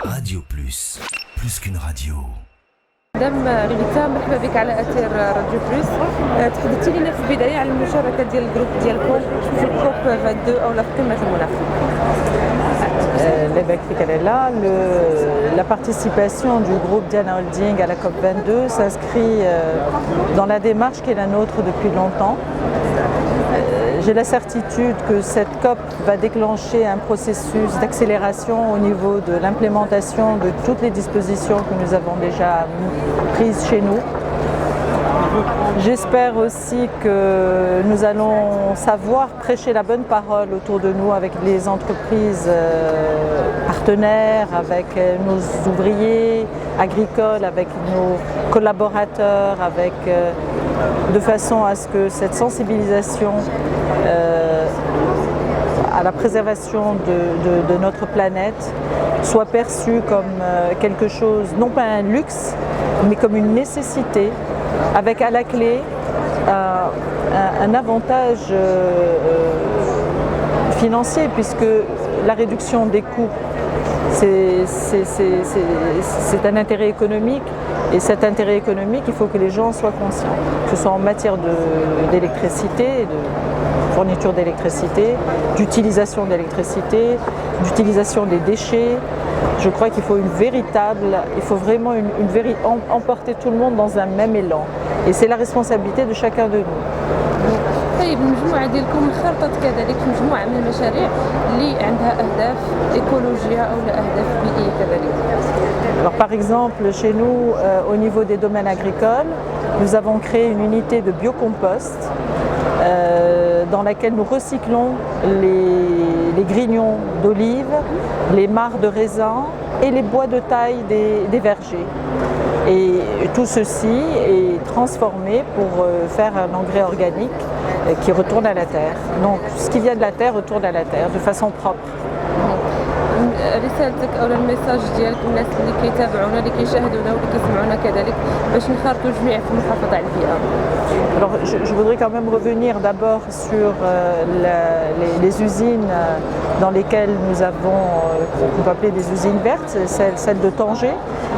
Radio plus qu'une radio. مدام ريتا، مرحبا بك على اثير راديو بلوس. تحدثتي لنا في البدايه على المشاركه ديال الجروب ديالكم في الكوب 22 او في قمه المناخ. L'évêque Ficarella, la participation du groupe Diana Holding à la COP22 s'inscrit dans la démarche qui est la nôtre depuis longtemps. J'ai la certitude que cette COP va déclencher un processus d'accélération au niveau de l'implémentation de toutes les dispositions que nous avons déjà prises chez nous. J'espère aussi que nous allons savoir prêcher la bonne parole autour de nous avec les entreprises partenaires, avec nos ouvriers agricoles, avec nos collaborateurs, de façon à ce que cette sensibilisation à la préservation de notre planète soit perçue comme quelque chose, non pas un luxe, mais comme une nécessité, avec à la clé un avantage financier, puisque la réduction des coûts, c'est un intérêt économique, et cet intérêt économique, il faut que les gens soient conscients, que ce soit en matière d'électricité, de fourniture d'électricité, d'utilisation d'électricité, d'utilisation des déchets. Je crois qu'il faut vraiment emporter tout le monde dans un même élan. Et c'est la responsabilité de chacun de nous. طيب المجموعه ديالكم انخرطت كذلك في مجموعه من المشاريع اللي عندها اهداف ايكولوجيه او اهداف بيئيه كذلك. Alors, par exemple, chez nous, au niveau des domaines agricoles, nous avons créé une unité de biocompost dans laquelle nous recyclons les grignons d'olive, les mares de raisin et les bois de taille des vergers. Et tout ceci est transformé pour faire un engrais organique qui retourne à la terre. Donc ce qui vient de la terre retourne à la terre de façon propre. رسالتك او الميساج ديالك الناس اللي كيتابعونا اللي كيشاهدونا واللي كيسمعونا كذلك باش نخرطوا جميع في المحافظه على البيئه. Alors je voudrais quand même revenir d'abord sur les usines dans lesquelles nous avons, qu'on peut appeler des usines vertes, celle de Tanger,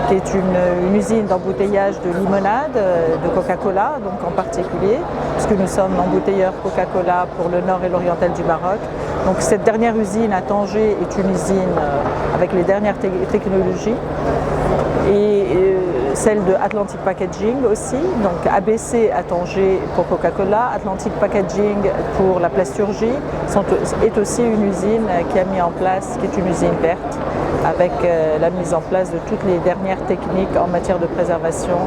qui est une usine d'embouteillage de limonade, de Coca-Cola, donc en particulier, puisque nous sommes embouteilleurs Coca-Cola pour le nord et l'oriental du Maroc. Donc cette dernière usine à Tanger est une usine avec les dernières technologies. Et celle de Atlantic Packaging aussi, donc ABC à Tanger pour Coca-Cola, Atlantic Packaging pour la plasturgie, est aussi une usine qui a mis en place, qui est une usine verte, avec la mise en place de toutes les dernières techniques en matière de préservation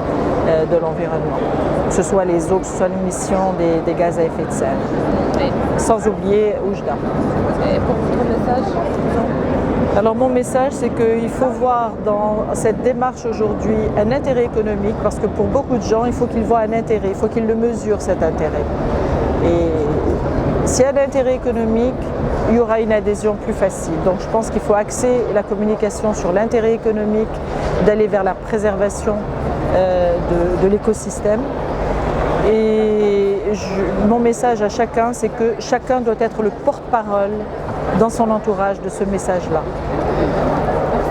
de l'environnement, que ce soit les eaux, que ce soit l'émission des gaz à effet de serre. Sans oublier Oujda. Et pour votre message? Alors mon message, c'est qu'il faut voir dans cette démarche aujourd'hui un intérêt économique, parce que pour beaucoup de gens, il faut qu'ils voient un intérêt, il faut qu'ils le mesurent, cet intérêt. Et s'il y a un intérêt économique, il y aura une adhésion plus facile. Donc je pense qu'il faut axer la communication sur l'intérêt économique, d'aller vers la préservation de l'écosystème. Et mon message à chacun, c'est que chacun doit être le porte-parole dans son entourage de ce message-là.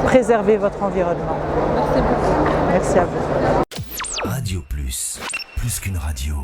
Préservez votre environnement. Merci beaucoup. Merci à vous. Radio plus qu'une radio.